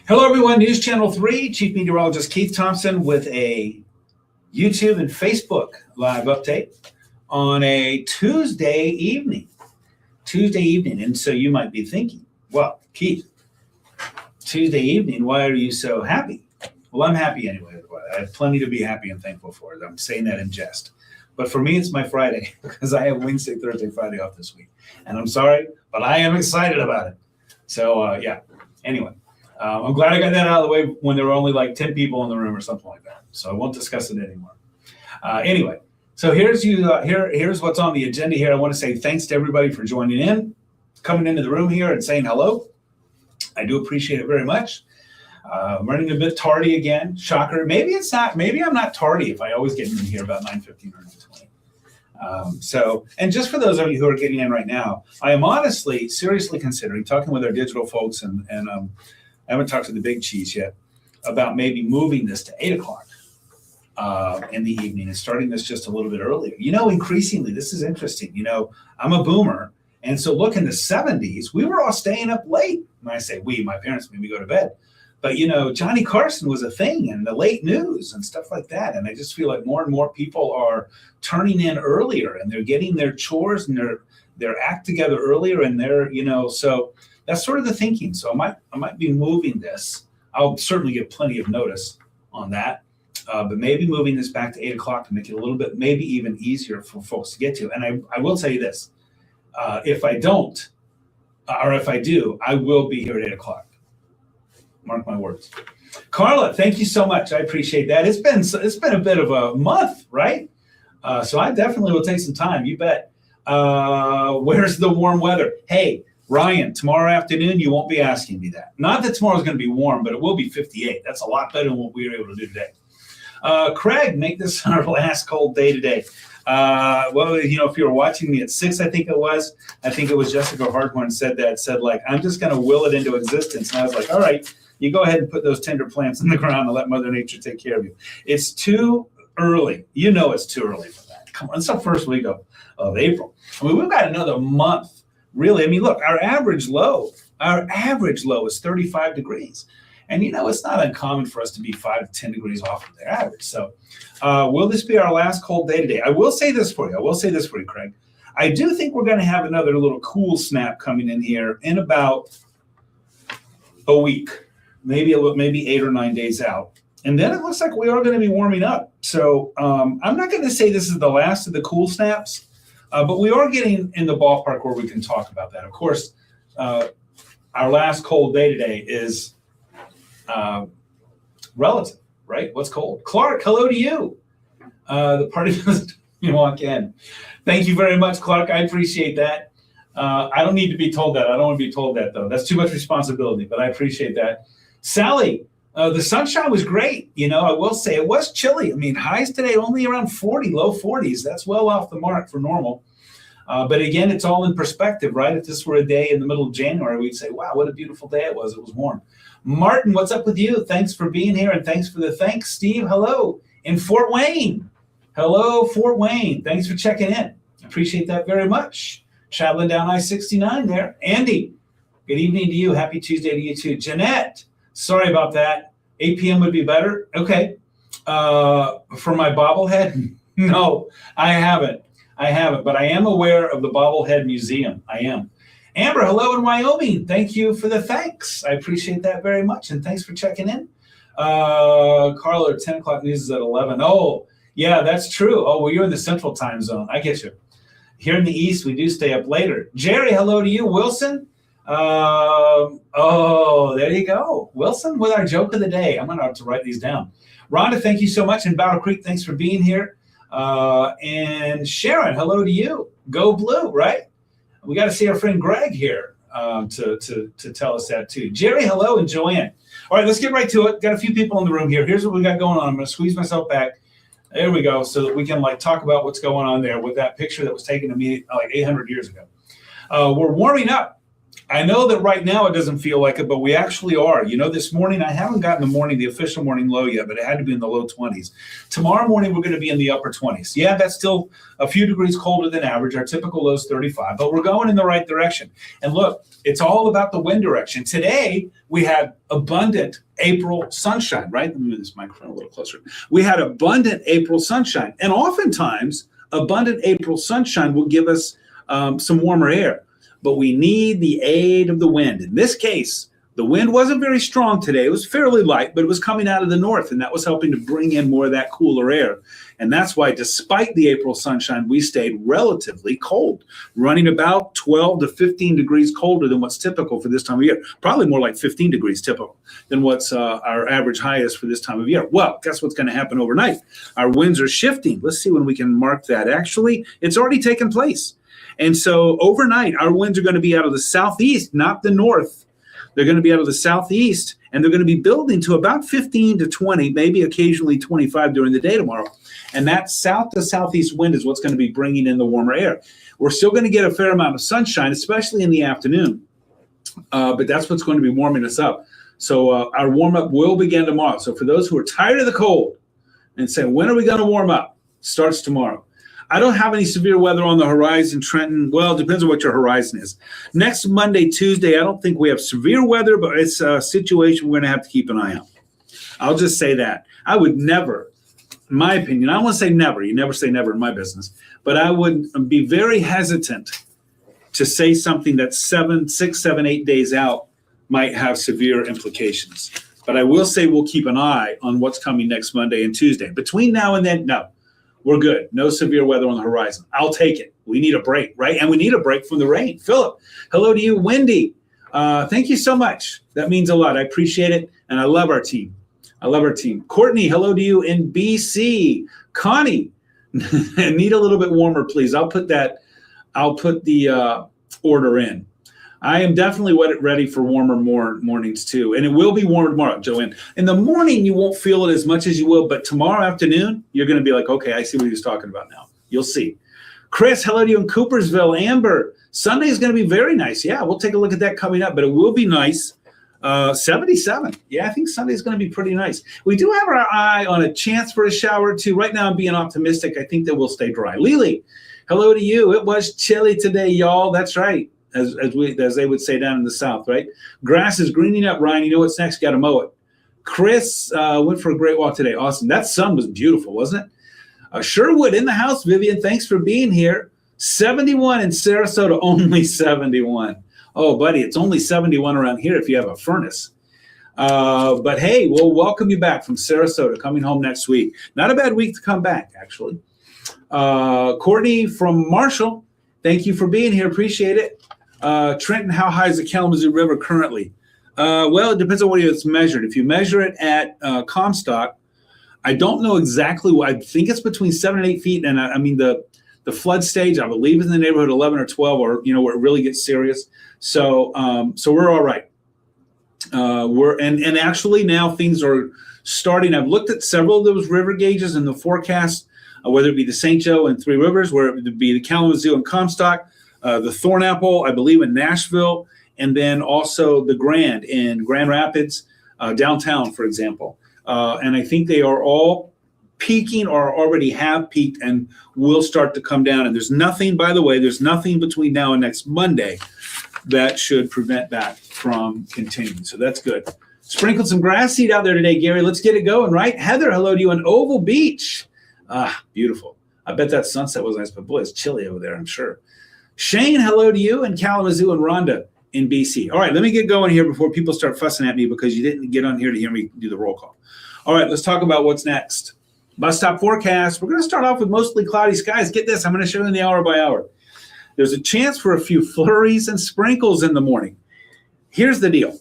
Hello, everyone. News Channel 3, Chief Meteorologist Keith Thompson with a YouTube and Facebook live update on a Tuesday evening. And so you might be thinking, well, Keith, Tuesday evening, why are you so happy? Well, I'm happy anyway. I have plenty to be happy and thankful for. I'm saying that in jest. But for me, it's my Friday because I have Wednesday, Thursday, Friday off this week. And I'm sorry, but I am excited about it. So, anyway. I'm glad I got that out of the way when there were only like 10 people in the room or something like that. So I won't discuss it anymore. Anyway, so here's what's on the agenda here. I want to say thanks to everybody for joining in, coming into the room here and saying hello. I do appreciate it very much. I'm running a bit tardy again. Shocker. Maybe I'm not tardy if I always get in here about 9:15 or 9:20. And just for those of you who are getting in right now, I am honestly, seriously considering talking with our digital folks and I haven't talked to the big cheese yet about maybe moving this to 8 o'clock in the evening and starting this just a little bit earlier. Increasingly, this is interesting. I'm a boomer. And so look, in the 70s, we were all staying up late. When I say we, my parents made me go to bed. But, Johnny Carson was a thing and the late news and stuff like that. And I just feel like more and more people are turning in earlier and they're getting their chores and their act together earlier. And they're, so that's sort of the thinking. So I might be moving this. I'll certainly give plenty of notice on that. But maybe moving this back to 8 o'clock to make it a little bit, maybe even easier for folks to get to. And I will tell you this. If I don't, or if I do, I will be here at 8 o'clock. Mark my words. Carla, thank you so much. I appreciate that. It's been a bit of a month, right? So I definitely will take some time. You bet. Where's the warm weather? Hey, Ryan, tomorrow afternoon, you won't be asking me that. Not that tomorrow's going to be warm, but it will be 58. That's a lot better than what we were able to do today. Craig, make this our last cold day today. If you were watching me at 6, I think it was Jessica Hardhorn said like, I'm just going to will it into existence. And I was like, all right, you go ahead and put those tender plants in the ground and let Mother Nature take care of you. It's too early. It's too early for that. Come on, it's the first week of April. We've got another month. Really, look, our average low is 35 degrees. And, it's not uncommon for us to be 5 to 10 degrees off of the average. So will this be our last cold day today? I will say this for you, Craig. I do think we're going to have another little cool snap coming in here in about a week, maybe 8 or 9 days out. And then it looks like we are going to be warming up. So I'm not going to say this is the last of the cool snaps. But we are getting in the ballpark where we can talk about that. Of course, our last cold day today is relative, right? What's cold? Clark, hello to you. The party doesn't walk in. Thank you very much, Clark. I appreciate that. I don't need to be told that. I don't want to be told that, though. That's too much responsibility, but I appreciate that. Sally, the sunshine was great. I will say it was chilly. Highs today only around 40, low 40s. That's well off the mark for normal. But again, it's all in perspective, right? If this were a day in the middle of January, we'd say, wow, what a beautiful day it was. It was warm. Martin, what's up with you? Thanks for being here and thanks for the thanks. Steve, hello. In Fort Wayne. Hello, Fort Wayne. Thanks for checking in. Appreciate that very much. Traveling down I-69 there. Andy, good evening to you. Happy Tuesday to you too. Jeanette, sorry about that. 8 p.m. would be better. Okay. For my bobblehead? No, I haven't, but I am aware of the Bobblehead Museum. I am. Amber, hello in Wyoming. Thank you for the thanks. I appreciate that very much, and thanks for checking in. Carla, 10 o'clock news is at 11. Oh, yeah, that's true. Oh, well, you're in the central time zone. I get you. Here in the East, we do stay up later. Jerry, hello to you. Wilson, there you go. Wilson with our joke of the day. I'm going to have to write these down. Rhonda, thank you so much. In Battle Creek, thanks for being here. And Sharon, hello to you. Go Blue, right? We got to see our friend Greg here to tell us that too. Jerry, hello, and Joanne. All right, let's get right to it. Got a few people in the room here. Here's what we got going on. I'm going to squeeze myself back. There we go, so that we can talk about what's going on there with that picture that was taken to me 800 years ago. We're warming up. I know that right now it doesn't feel like it, but we actually are. This morning, I haven't gotten the official morning low yet, but it had to be in the low 20s. Tomorrow morning, we're going to be in the upper 20s. Yeah, that's still a few degrees colder than average. Our typical low is 35, but we're going in the right direction. And look, it's all about the wind direction. Today, we had abundant April sunshine, right? Let me move this microphone a little closer. We had abundant April sunshine. And oftentimes, abundant April sunshine will give us some warmer air. But we need the aid of the wind. In this case, the wind wasn't very strong today. It was fairly light, but it was coming out of the north, and that was helping to bring in more of that cooler air. And that's why, despite the April sunshine, we stayed relatively cold, running about 12 to 15 degrees colder than what's typical for this time of year. Probably more like 15 degrees typical than what's our average high is for this time of year. Well, guess what's going to happen overnight? Our winds are shifting. Let's see when we can mark that. Actually, it's already taken place. And so overnight, our winds are going to be out of the southeast, not the north. They're going to be out of the southeast, and they're going to be building to about 15 to 20, maybe occasionally 25 during the day tomorrow. And that south to southeast wind is what's going to be bringing in the warmer air. We're still going to get a fair amount of sunshine, especially in the afternoon, but that's what's going to be warming us up. So our warm-up will begin tomorrow. So for those who are tired of the cold and say, when are we going to warm up? Starts tomorrow. I don't have any severe weather on the horizon, Trenton. Well, it depends on what your horizon is. Next Monday, Tuesday, I don't think we have severe weather, but it's a situation we're going to have to keep an eye on. I'll just say that. I would never, in my opinion, I don't want to say never. You never say never in my business. But I would be very hesitant to say something that's 6, 7, 8 days out might have severe implications. But I will say we'll keep an eye on what's coming next Monday and Tuesday. Between now and then, no. We're good. No severe weather on the horizon. I'll take it. We need a break, right? And we need a break from the rain. Philip, hello to you. Wendy, thank you so much. That means a lot. I appreciate it. And I love our team. Courtney, hello to you in BC. Connie, need a little bit warmer, please. I'll put the order in. I am definitely ready for warmer mornings too. And it will be warmer tomorrow, Joanne. In the morning, you won't feel it as much as you will, but tomorrow afternoon, you're going to be like, okay, I see what he was talking about now. You'll see. Chris, hello to you in Coopersville. Amber, Sunday is going to be very nice. Yeah, we'll take a look at that coming up, but it will be nice. 77. Yeah, I think Sunday is going to be pretty nice. We do have our eye on a chance for a shower too. Right now, I'm being optimistic. I think that we'll stay dry. Lily, hello to you. It was chilly today, y'all. That's right. As they would say down in the South, right? Grass is greening up, Ryan. You know what's next? Got to mow it. Chris went for a great walk today. Awesome. That sun was beautiful, wasn't it? Sherwood in the house, Vivian. Thanks for being here. 71 in Sarasota, only 71. Oh, buddy, it's only 71 around here if you have a furnace. But hey, we'll welcome you back from Sarasota, coming home next week. Not a bad week to come back, actually. Courtney from Marshall, thank you for being here. Appreciate it. Trenton, how high is the Kalamazoo River currently? Well, it depends on what it's measured. If you measure it at Comstock, I don't know exactly. I think it's between 7 and 8 feet. And I mean, the flood stage, I believe, is in the neighborhood 11 or 12, or where it really gets serious. So we're all right. And actually now things are starting. I've looked at several of those river gauges in the forecast, whether it be the St. Joe and Three Rivers, where it would be the Kalamazoo and Comstock. The Thornapple, I believe, in Nashville, and then also the Grand in Grand Rapids, downtown, for example. And I think they are all peaking or already have peaked and will start to come down. And there's nothing, by the way, between now and next Monday that should prevent that from continuing. So that's good. Sprinkled some grass seed out there today, Gary. Let's get it going, right? Heather, hello to you in Oval Beach. Beautiful. I bet that sunset was nice, but boy, it's chilly over there, I'm sure. Shane, hello to you in Kalamazoo and Rhonda in BC. All right, let me get going here before people start fussing at me because you didn't get on here to hear me do the roll call. All right, let's talk about what's next. Bus stop forecast. We're going to start off with mostly cloudy skies. Get this, I'm going to show you in the hour by hour. There's a chance for a few flurries and sprinkles in the morning. Here's the deal.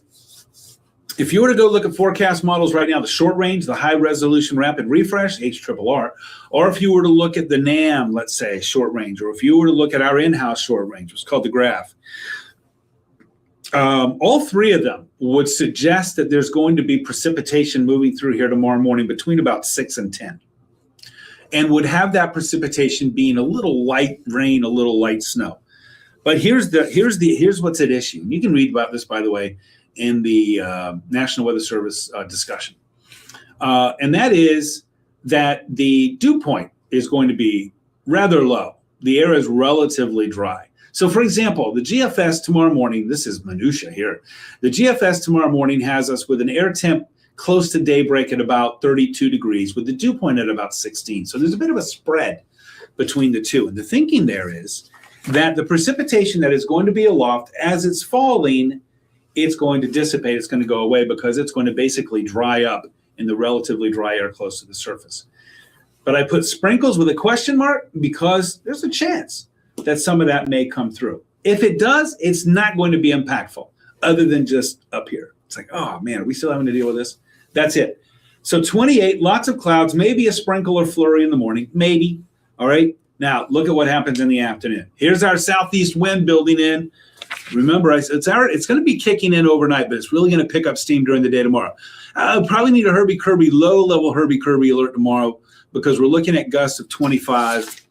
If you were to go look at forecast models right now, the short range, the high resolution rapid refresh, HRRR, or if you were to look at the NAM, let's say, short range, or if you were to look at our in-house short range, it's called the graph, all three of them would suggest that there's going to be precipitation moving through here tomorrow morning between about 6 and 10, and would have that precipitation being a little light rain, a little light snow. But here's what's at issue. You can read about this, by the way, in the National Weather Service discussion. And that is that the dew point is going to be rather low. The air is relatively dry. So, for example, the GFS tomorrow morning, this is minutia here. The GFS tomorrow morning has us with an air temp close to daybreak at about 32 degrees, with the dew point at about 16. So there's a bit of a spread between the two. And the thinking there is that the precipitation that is going to be aloft, as it's falling, it's going to dissipate, it's going to go away, because it's going to basically dry up in the relatively dry air close to the surface. But I put sprinkles with a question mark because there's a chance that some of that may come through. If it does, it's not going to be impactful other than just up here. It's like, oh man, are we still having to deal with this? That's it. So 28, lots of clouds, maybe a sprinkle or flurry in the morning, maybe. All right. Now look at what happens in the afternoon. Here's our southeast wind building in. Remember, it's going to be kicking in overnight, but it's really going to pick up steam during the day tomorrow. Probably need a Herbie-Kirby, low-level Herbie-Kirby alert tomorrow, because we're looking at gusts of 25.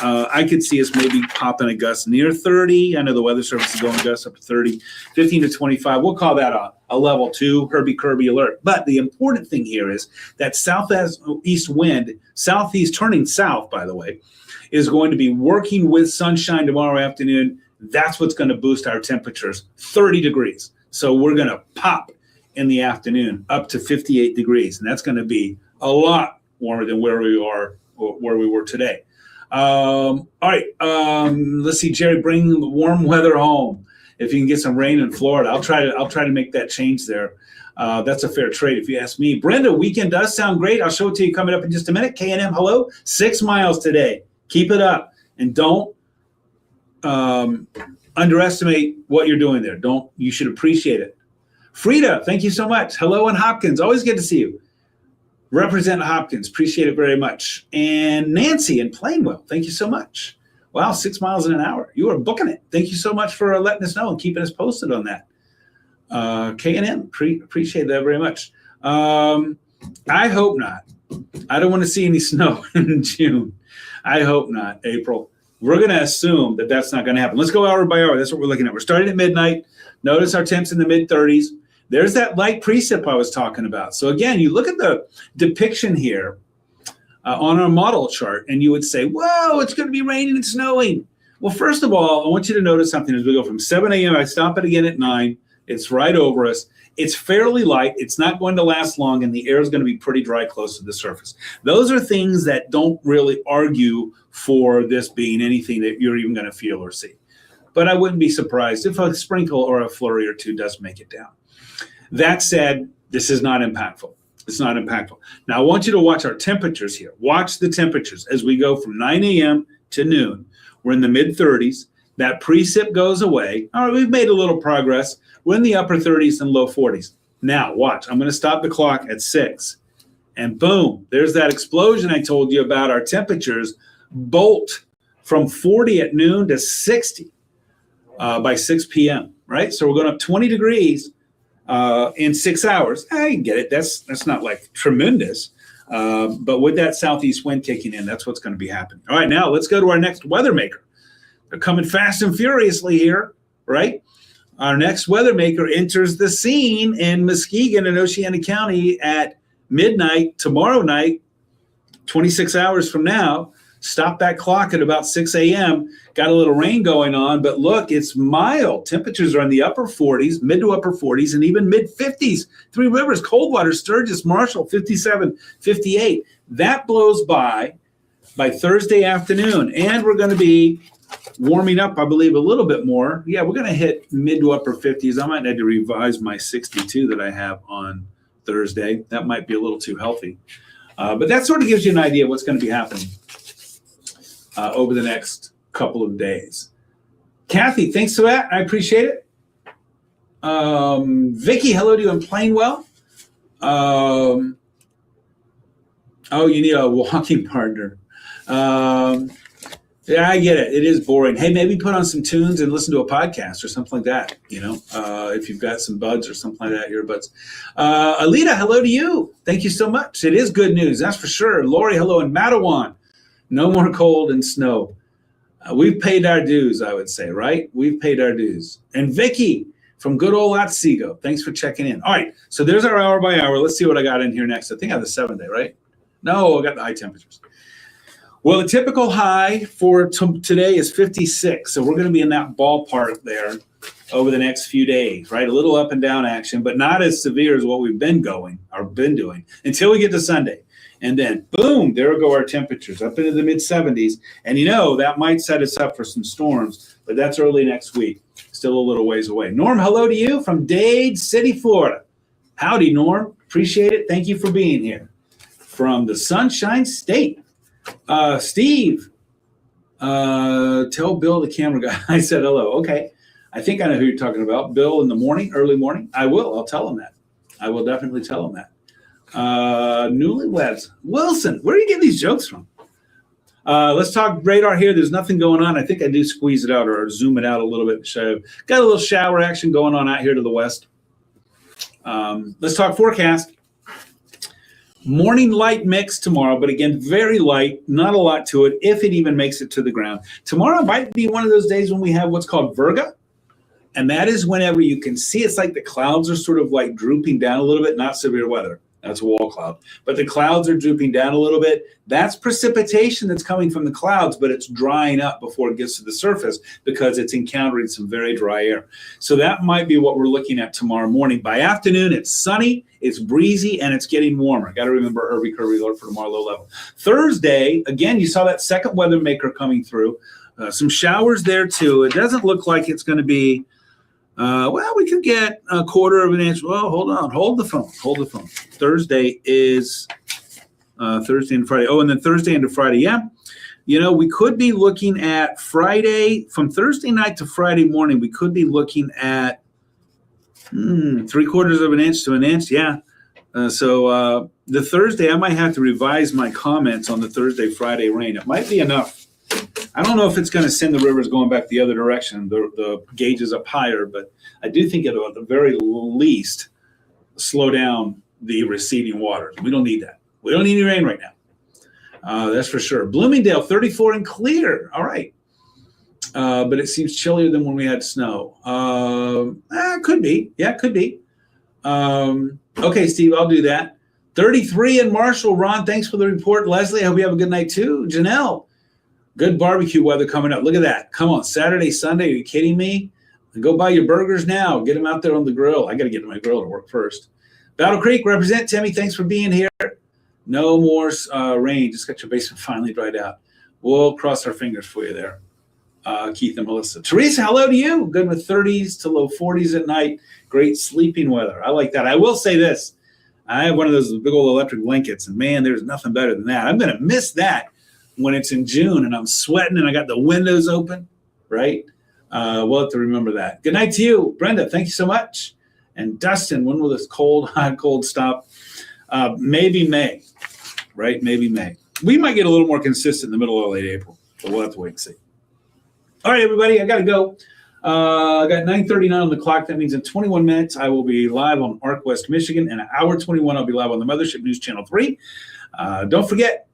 I could see us maybe popping a gust near 30. I know the Weather Service is going gusts up to 30, 15 to 25. We'll call that a level 2 Herbie-Kirby alert. But the important thing here is that southeast wind, southeast turning south, by the way, is going to be working with sunshine tomorrow afternoon. That's what's going to boost our temperatures 30 degrees. So we're going to pop in the afternoon up to 58 degrees. And that's going to be a lot warmer than where we were today. All right. Let's see, Jerry, bring the warm weather home. If you can get some rain in Florida, I'll try to make that change there. That's a fair trade if you ask me. Brenda, weekend does sound great. I'll show it to you coming up in just a minute. K&M, hello. 6 miles today. Keep it up. And don't underestimate what you're doing there. You should appreciate it. Frida, thank you so much. Hello in Hopkins. Always good to see you. Represent Hopkins. Appreciate it very much. And Nancy in Plainwell, thank you so much. Wow, 6 miles in an hour. You are booking it. Thank you so much for letting us know and keeping us posted on that. K&M, appreciate that very much. I hope not. I don't want to see any snow in June. I hope not, April. We're going to assume that that's not going to happen. Let's go hour by hour. That's what we're looking at. We're starting at midnight. Notice our temps in the mid-30s. There's that light precip I was talking about. So again, you look at the depiction here on our model chart, and you would say, whoa, it's going to be raining and snowing. Well, first of all, I want you to notice something as we go from 7 a.m. I stop it again at 9. It's right over us. It's fairly light. It's not going to last long, and the air is going to be pretty dry close to the surface. Those are things that don't really argue for this being anything that you're even going to feel or see. But I wouldn't be surprised if a sprinkle or a flurry or two does make it down. That said, this is not impactful. It's not impactful. Now, I want you to watch our temperatures here. Watch the temperatures as we go from 9 a.m. to noon. We're in the mid-30s. That precip goes away. All right, we've made a little progress. We're in the upper 30s and low 40s. Now, watch. I'm going to stop the clock at 6. And boom, there's that explosion I told you about. Our temperatures bolt from 40 at noon to 60 by 6 p.m., right? So we're going up 20 degrees in 6 hours. I get it. That's not like tremendous. But with that southeast wind kicking in, that's what's going to be happening. All right, now let's go to our next weather maker. They're coming fast and furiously here, right? Our next weather maker enters the scene in Muskegon and Oceana County at midnight tomorrow night, 26 hours from now. Stop that clock at about 6 a.m. Got a little rain going on, but look, it's mild. Temperatures are in the upper 40s, mid to upper 40s, and even mid 50s. Three Rivers, Coldwater, Sturgis, Marshall, 57, 58. That blows by Thursday afternoon, and we're going to be warming up, I believe, a little bit more. Yeah, we're going to hit mid to upper 50s. I might need to revise my 62 that I have on Thursday. That might be a little too healthy. But that sort of gives you an idea of what's going to be happening over the next couple of days. Kathy, thanks for that. I appreciate it. Vicky, hello to you in Plainwell. Oh, you need a walking partner. Yeah, I get it. It is boring. Hey, maybe put on some tunes and listen to a podcast or something like that, if you've got some buds or something like that, earbuds. Alita, hello to you. Thank you so much. It is good news, that's for sure. Lori, hello in Matawan. No more cold and snow. We've paid our dues, I would say, right? We've paid our dues. And Vicky from good old Otsego, thanks for checking in. All right, so there's our hour by hour. Let's see what I got in here next. I think I have the 7-day, right? No, I got the high temperatures. Well, the typical high for today is 56. So we're going to be in that ballpark there over the next few days, right? A little up and down action, but not as severe as what we've been doing until we get to Sunday. And then, boom, there go our temperatures up into the mid-70s. And that might set us up for some storms, but that's early next week. Still a little ways away. Norm, hello to you from Dade City, Florida. Howdy, Norm. Appreciate it. Thank you for being here. From the Sunshine State. Steve, tell Bill, the camera guy, I said hello. Okay. I think I know who you're talking about. Bill in the morning, early morning. I'll tell him that. I will definitely tell him that. Newlyweds. Wilson, where are you getting these jokes from? Let's talk radar here. There's nothing going on. I think I do squeeze it out or zoom it out a little bit. So got a little shower action going on out here to the west. Let's talk forecast. Morning light mix tomorrow, but again, very light, not a lot to it, if it even makes it to the ground. Tomorrow might be one of those days when we have what's called Virga. And that is whenever you can see it's like the clouds are sort of like drooping down a little bit, not severe weather. That's a wall cloud. But the clouds are drooping down a little bit. That's precipitation that's coming from the clouds, but it's drying up before it gets to the surface because it's encountering some very dry air. So that might be what we're looking at tomorrow morning. By afternoon, it's sunny, it's breezy, and it's getting warmer. Got to remember Herbie Kirby alert for tomorrow, low level. Thursday, again, you saw that second weather maker coming through. Some showers there, too. It doesn't look like it's going to be we could get a quarter of an inch. Well, hold on. Hold the phone. Thursday is Thursday and Friday. Oh, and then Thursday into Friday. Yeah. We could be looking at Friday, from Thursday night to Friday morning, we could be looking at 3/4 of an inch to an inch. Yeah. So the Thursday, I might have to revise my comments on the Thursday, Friday rain. It might be enough. I don't know if it's going to send the rivers going back the other direction, the gauges up higher, but I do think it'll at the very least slow down the receding waters. We don't need that. We don't need any rain right now. That's for sure. Bloomingdale, 34 and clear. All right. But it seems chillier than when we had snow. Could be. Yeah, could be. Okay, Steve, I'll do that. 33 in Marshall. Ron, thanks for the report. Leslie, I hope you have a good night too. Janelle. Good barbecue weather coming up. Look at that. Come on, Saturday, Sunday. Are you kidding me? Go buy your burgers now. Get them out there on the grill. I got to get to my grill to work first. Battle Creek, represent. Timmy, thanks for being here. No more rain. Just got your basement finally dried out. We'll cross our fingers for you there, Keith and Melissa. Teresa, hello to you. Good with 30s to low 40s at night. Great sleeping weather. I like that. I will say this. I have one of those big old electric blankets, and, man, there's nothing better than that. I'm going to miss that when it's in June and I'm sweating and I got the windows open, right? We'll have to remember that. Good night to you, Brenda. Thank you so much. And Dustin, when will this hot, cold stop? Maybe May, right? Maybe May. We might get a little more consistent in the middle of late April, but we'll have to wait and see. All right, everybody, I got to go. I got 9:39 on the clock. That means in 21 minutes, I will be live on ARC West Michigan. And at hour 21, I'll be live on the Mothership News Channel 3. Don't forget,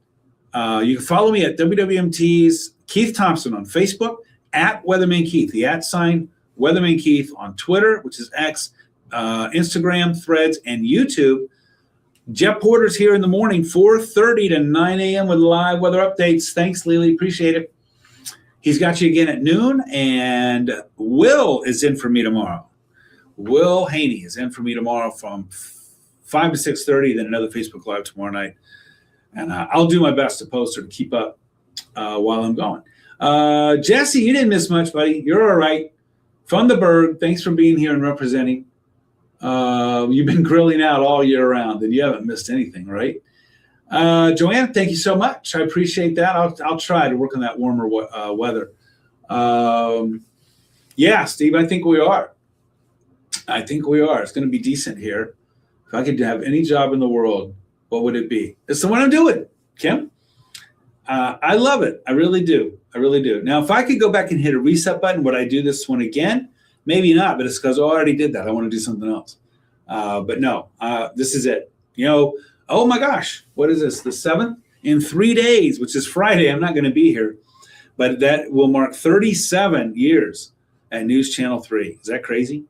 you can follow me at WWMT's Keith Thompson on Facebook, at Weatherman Keith, the @ Weatherman Keith on Twitter, which is X, Instagram, Threads, and YouTube. Jeff Porter's here in the morning, 4:30 to 9 a.m. with live weather updates. Thanks, Lily. Appreciate it. He's got you again at noon, and Will is in for me tomorrow. Will Haney is in for me tomorrow from 5 to 6:30, then another Facebook Live tomorrow night. And I'll do my best to post or to keep up while I'm gone. Jesse, you didn't miss much, buddy. You're all right. From the Berg, thanks for being here and representing. You've been grilling out all year round, and you haven't missed anything, right? Joanne, thank you so much. I appreciate that. I'll try to work on that warmer weather. Yeah, Steve, I think we are. It's going to be decent here. If I could have any job in the world, what would it be? It's the one I'm doing, Kim. I love it. I really do. Now, if I could go back and hit a reset button, would I do this one again? Maybe not, but it's because I already did that. I want to do something else. But no, this is it. Oh my gosh, what is this? The 7th? In 3 days, which is Friday. I'm not going to be here. but that will mark 37 years at News Channel 3. Is that crazy?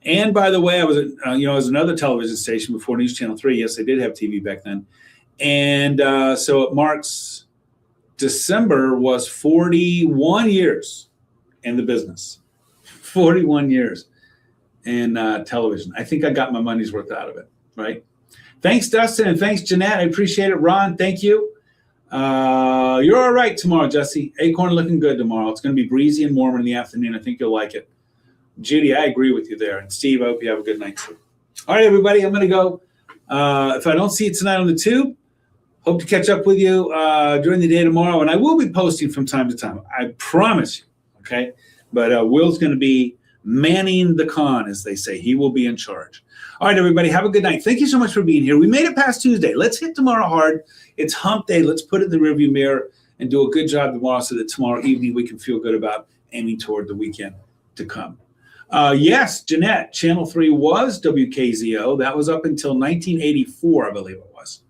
And by the way, I was at, I was another television station before News Channel 3. Yes, they did have TV back then. And so it marks December was 41 years in the business. 41 years in television. I think I got my money's worth out of it, right? Thanks, Dustin, and thanks, Jeanette. I appreciate it. Ron, thank you. You're all right tomorrow, Jesse. Acorn looking good tomorrow. It's going to be breezy and warm in the afternoon. I think you'll like it. Judy, I agree with you there. And Steve, I hope you have a good night too. All right, everybody, I'm going to go. If I don't see you tonight on the tube, hope to catch up with you during the day tomorrow. And I will be posting from time to time. I promise you, okay? But Will's going to be manning the con, as they say. He will be in charge. All right, everybody, have a good night. Thank you so much for being here. We made it past Tuesday. Let's hit tomorrow hard. It's hump day. Let's put it in the rearview mirror and do a good job tomorrow so that tomorrow evening we can feel good about aiming toward the weekend to come. Yes, Jeanette, Channel 3 was WKZO. That was up until 1984, I believe it was,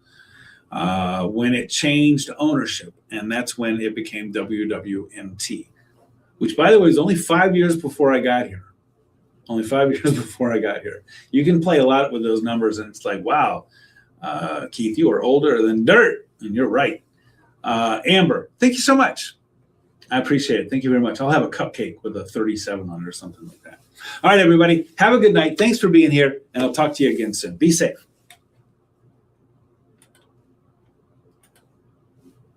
when it changed ownership. And that's when it became WWMT, which, by the way, is only 5 years before I got here. Only 5 years before I got here. You can play a lot with those numbers, and it's like, wow, Keith, you are older than dirt. And you're right. Amber, thank you so much. I appreciate it. Thank you very much. I'll have a cupcake with a 37 on it or something like that. All right, everybody. Have a good night. Thanks for being here, and I'll talk to you again soon. Be safe.